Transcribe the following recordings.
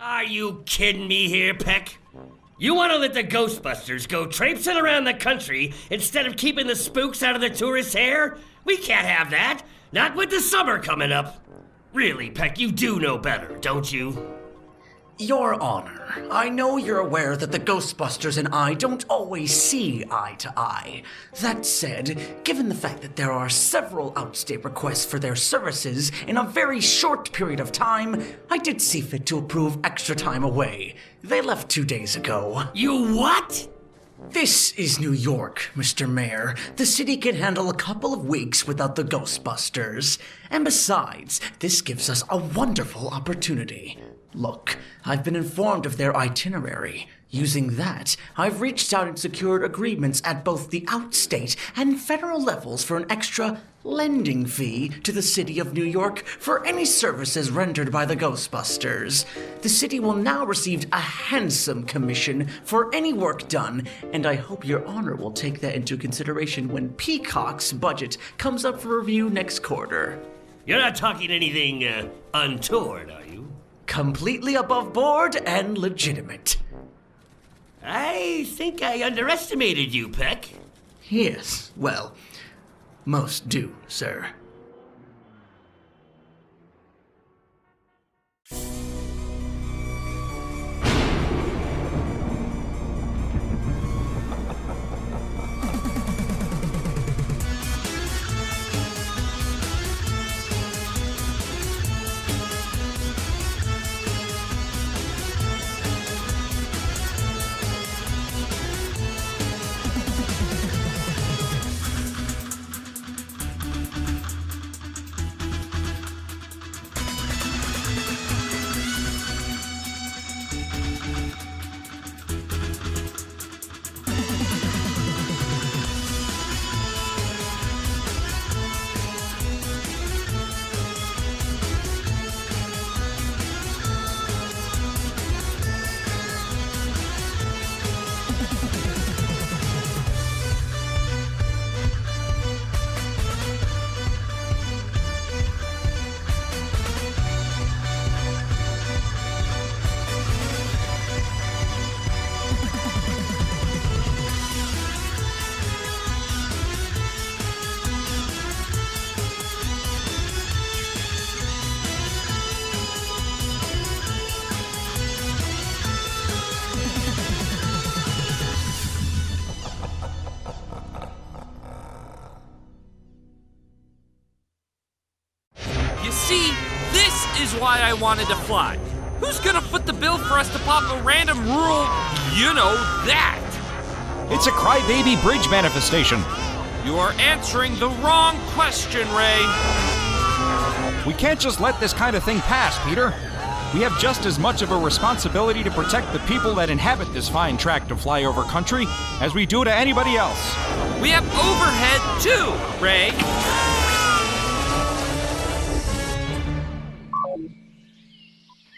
Are you kidding me here, Peck? You want to let the Ghostbusters go traipsing around the country instead of keeping the spooks out of the tourists' hair? We can't have that. Not with the summer coming up. Really, Peck, you do know better, don't you? Your Honor, I know you're aware that the Ghostbusters and I don't always see eye to eye. That said, given the fact that there are several outstate requests for their services in a very short period of time, I did see fit to approve extra time away. They left 2 days ago. You what? This is New York, Mr. Mayor. The city can handle a couple of weeks without the Ghostbusters. And besides, this gives us a wonderful opportunity. Look, I've been informed of their itinerary. Using that, I've reached out and secured agreements at both the outstate and federal levels for an extra lending fee to the city of New York for any services rendered by the Ghostbusters. The city will now receive a handsome commission for any work done, and I hope Your Honor will take that into consideration when Peacock's budget comes up for review next quarter. You're not talking anything untoward, are you? Completely above board and legitimate. I think I underestimated you, Peck. Yes, well, most do, sir. You see, this is why I wanted to fly. Who's gonna foot the bill for us to pop a random rural, that? It's a crybaby bridge manifestation. You are answering the wrong question, Ray. We can't just let this kind of thing pass, Peter. We have just as much of a responsibility to protect the people that inhabit this fine tract of flyover country as we do to anybody else. We have overhead too, Ray.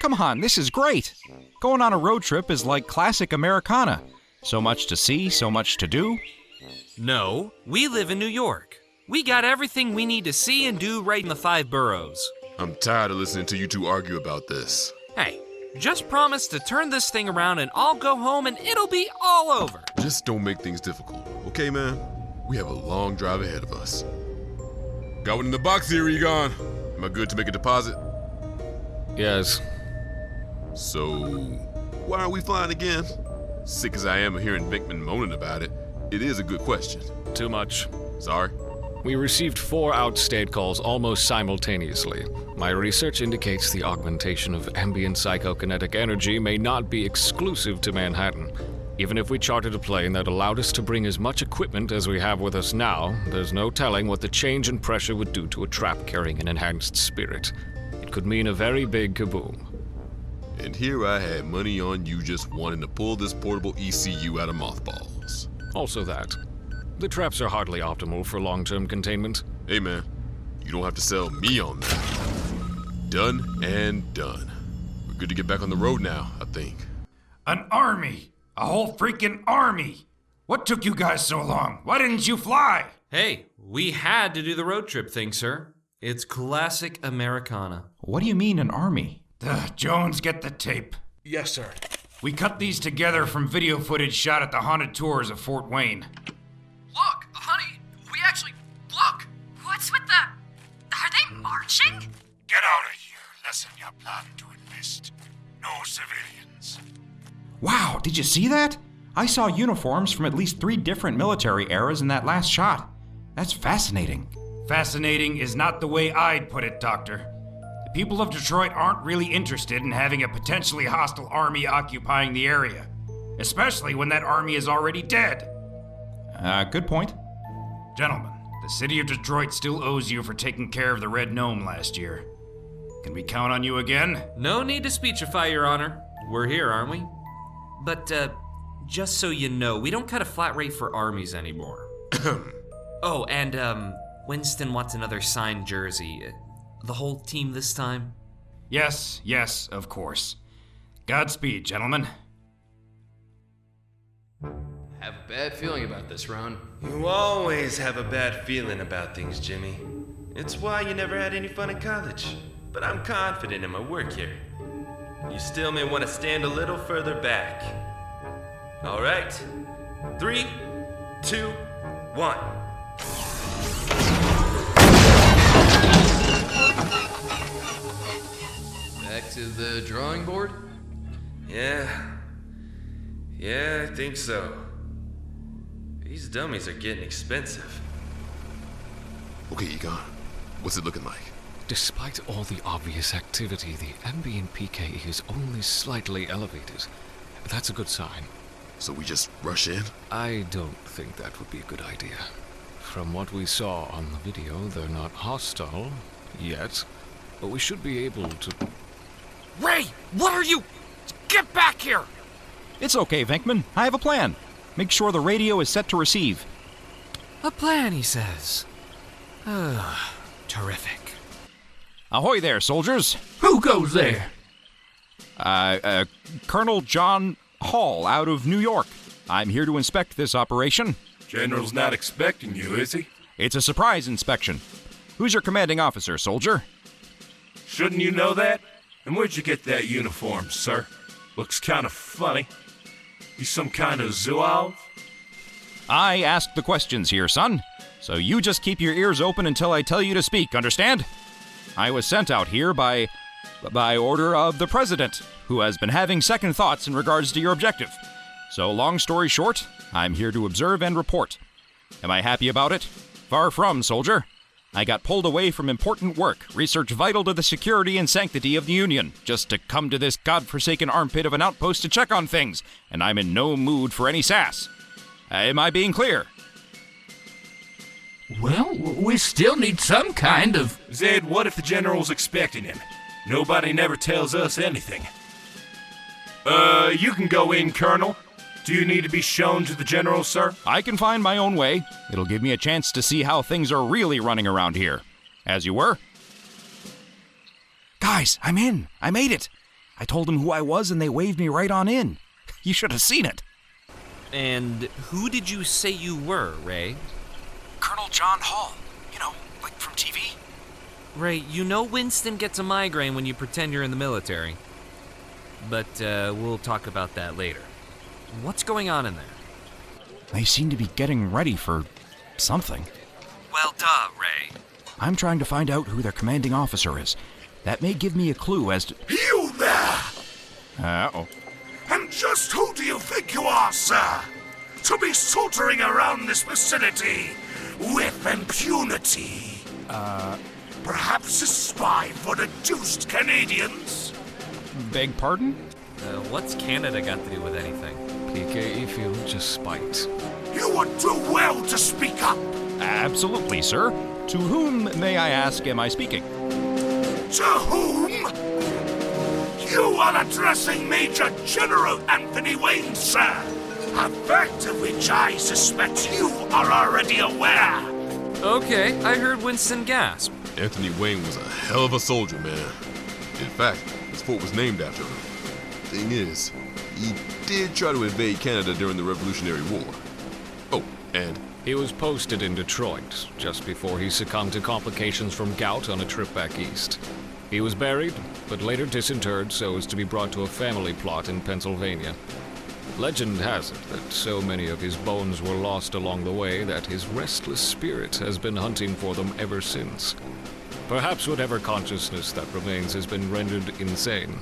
Come on, this is great. Going on a road trip is like classic Americana. So much to see, so much to do. No, we live in New York. We got everything we need to see and do right in the 5 boroughs. I'm tired of listening to you two argue about this. Hey, just promise to turn this thing around and I'll go home and it'll be all over. Just don't make things difficult, okay, man? We have a long drive ahead of us. Got one in the box here, Egon. Am I good to make a deposit? Yes. So, why aren't we flying again? Sick as I am of hearing Vinkman moaning about it, it is a good question. Too much. Sorry? We received 4 outstate calls almost simultaneously. My research indicates the augmentation of ambient psychokinetic energy may not be exclusive to Manhattan. Even if we chartered a plane that allowed us to bring as much equipment as we have with us now, there's no telling what the change in pressure would do to a trap carrying an enhanced spirit. It could mean a very big kaboom. And here I had money on you just wanting to pull this portable ECU out of mothballs. Also that. The traps are hardly optimal for long-term containment. Hey man, you don't have to sell me on that. Done and done. We're good to get back on the road now, I think. An army! A whole freaking army! What took you guys so long? Why didn't you fly? Hey, we had to do the road trip thing, sir. It's classic Americana. What do you mean, an army? Jones, get the tape. Yes, sir. We cut these together from video footage shot at the haunted tours of Fort Wayne. Look, honey, we actually... Look! What's with the... Are they marching? Get out of here, lessen your plan to enlist. No civilians. Wow, did you see that? I saw uniforms from at least 3 different military eras in that last shot. That's fascinating. Fascinating is not the way I'd put it, Doctor. The people of Detroit aren't really interested in having a potentially hostile army occupying the area, especially when that army is already dead. Good point. Gentlemen, the city of Detroit still owes you for taking care of the Red Gnome last year. Can we count on you again? No need to speechify, Your Honor. We're here, aren't we? But, just so you know, we don't cut a flat rate for armies anymore. Oh, and, Winston wants another signed jersey. The whole team this time? Yes, of course. Godspeed, gentlemen. Have a bad feeling about this, Ron. You always have a bad feeling about things, Jimmy. It's why you never had any fun in college. But I'm confident in my work here. You still may want to stand a little further back. All right. 3, 2, 1. Back to the drawing board? Yeah, I think so. These dummies are getting expensive. Okay, Egon. What's it looking like? Despite all the obvious activity, the ambient PKE is only slightly elevated. That's a good sign. So we just rush in? I don't think that would be a good idea. From what we saw on the video, they're not hostile yet, but we should be able to... Ray, what are you? Get back here! It's okay, Venkman. I have a plan. Make sure the radio is set to receive. A plan, he says. Terrific. Ahoy there, soldiers. Who goes there? Colonel John Hall out of New York. I'm here to inspect this operation. General's not expecting you, is he? It's a surprise inspection. Who's your commanding officer, soldier? Shouldn't you know that? And where'd you get that uniform, sir? Looks kind of funny. You some kind of zoologist? I ask the questions here, son. So you just keep your ears open until I tell you to speak, understand? I was sent out here by order of the President, who has been having second thoughts in regards to your objective. So long story short, I'm here to observe and report. Am I happy about it? Far from, soldier. I got pulled away from important work, research vital to the security and sanctity of the Union, just to come to this godforsaken armpit of an outpost to check on things, and I'm in no mood for any sass. Am I being clear? Well, we still need some kind of... Zed, what if the General's expecting him? Nobody never tells us anything. You can go in, Colonel. Do you need to be shown to the General, sir? I can find my own way. It'll give me a chance to see how things are really running around here. As you were? Guys, I'm in. I made it. I told them who I was and they waved me right on in. You should have seen it. And who did you say you were, Ray? Colonel John Hall. You know, like from TV. Ray, you know Winston gets a migraine when you pretend you're in the military. But we'll talk about that later. What's going on in there? They seem to be getting ready for something. Well, duh, Ray. I'm trying to find out who their commanding officer is. That may give me a clue as to... You there! Uh-oh. And just who do you think you are, sir? To be sauntering around this vicinity with impunity. Perhaps a spy for the deuced Canadians? Beg pardon? What's Canada got to do with anything? PKE feel just spite. You would do well to speak up. Absolutely, sir. To whom, may I ask, am I speaking? To whom? You are addressing Major General Anthony Wayne, sir. A fact of which I suspect you are already aware. Okay, I heard Winston gasp. Anthony Wayne was a hell of a soldier, man. In fact, his fort was named after him. Thing is, he did try to invade Canada during the Revolutionary War. Oh, and... He was posted in Detroit just before he succumbed to complications from gout on a trip back east. He was buried, but later disinterred so as to be brought to a family plot in Pennsylvania. Legend has it that so many of his bones were lost along the way that his restless spirit has been hunting for them ever since. Perhaps whatever consciousness that remains has been rendered insane.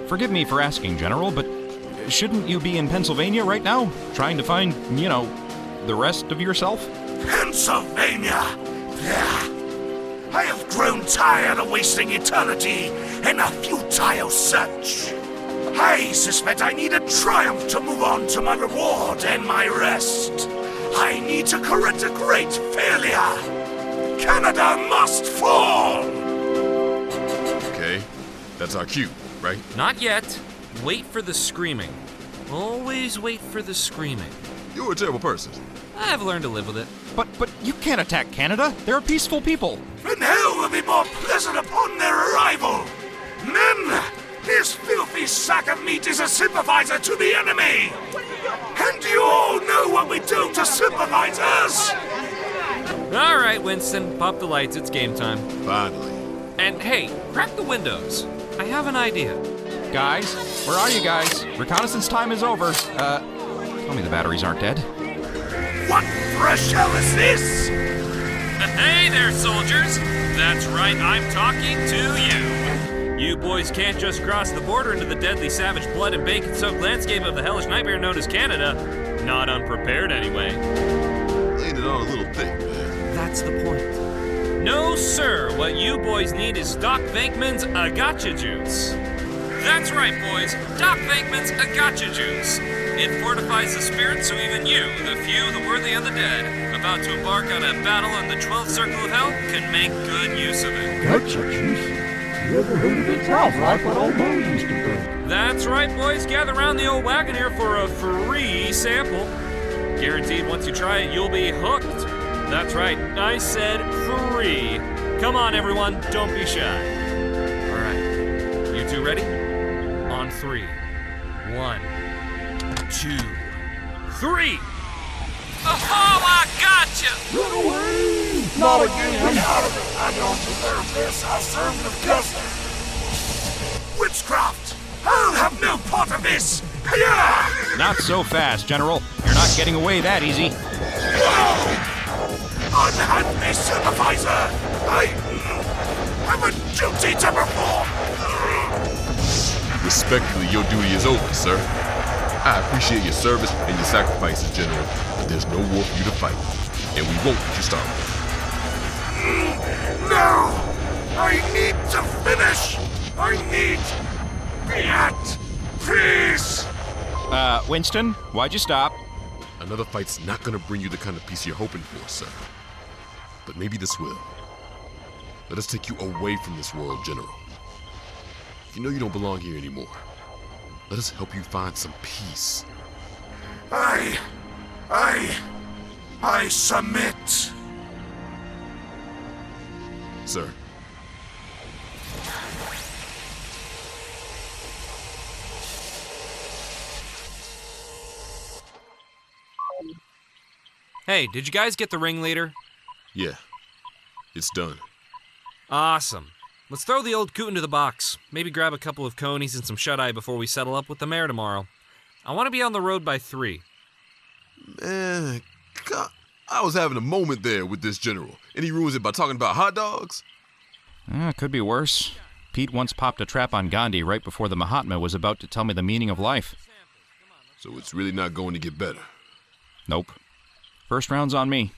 Forgive me for asking, General, but shouldn't you be in Pennsylvania right now, trying to find, the rest of yourself? Pennsylvania! I have grown tired of wasting eternity in a futile search. I suspect I need a triumph to move on to my reward and my rest. I need to correct a great failure. Canada must fall! Okay, that's our cue, right? Not yet. Wait for the screaming. Always wait for the screaming. You're a terrible person. I've learned to live with it. But you can't attack Canada. They're a peaceful people. Then hell will be more pleasant upon their arrival. Men, this filthy sack of meat is a sympathizer to the enemy. And you all know what we do to sympathizers. All right, Winston, pop the lights. It's game time. Finally. And hey, crack the windows. I have an idea. Guys, where are you guys? Reconnaissance time is over. Tell me the batteries aren't dead. What fresh hell is this? Hey there, soldiers. That's right, I'm talking to you. You boys can't just cross the border into the deadly savage blood and bacon-soaked landscape of the hellish nightmare known as Canada. Not unprepared, anyway. Laying it on a little thick, man. That's the point. No, sir. What you boys need is Doc Venkman's Agacha Juice. That's right, boys. Doc Venkman's Agacha Juice. It fortifies the spirit so even you, the few, the worthy, and the dead, about to embark on a battle in the 12th circle of hell, can make good use of it. Gotcha, juice. You ever heard of it? Sounds like what old Mo used to do. That's right, boys. Gather around the old wagon here for a free sample. Guaranteed once you try it, you'll be hooked. That's right, I said free. Come on, everyone, don't be shy. All right, you two ready? On 3. 1, 2, 3. Oh, I gotcha! Run away! Not again! Out of it! I don't deserve this. I serve the justice. Witchcraft! I'll have no part of this! Yeah! Not so fast, General. You're not getting away that easy. Unhand me, sympathizer! I have a duty to perform! Respectfully, your duty is over, sir. I appreciate your service and your sacrifices, General, but there's no war for you to fight, and we won't let you start. No! I need to finish! I need the act! Please! Winston, why'd you stop? Another fight's not gonna bring you the kind of peace you're hoping for, sir. But maybe this will. Let us take you away from this world, General. You know you don't belong here anymore. Let us help you find some peace. I submit. Sir. Hey, did you guys get the ringleader? Yeah. It's done. Awesome. Let's throw the old coot into the box. Maybe grab a couple of conies and some shut-eye before we settle up with the mayor tomorrow. I want to be on the road by 3. Man, God, I was having a moment there with this general, and he ruins it by talking about hot dogs? Could be worse. Pete once popped a trap on Gandhi right before the Mahatma was about to tell me the meaning of life. So it's really not going to get better. Nope. First round's on me.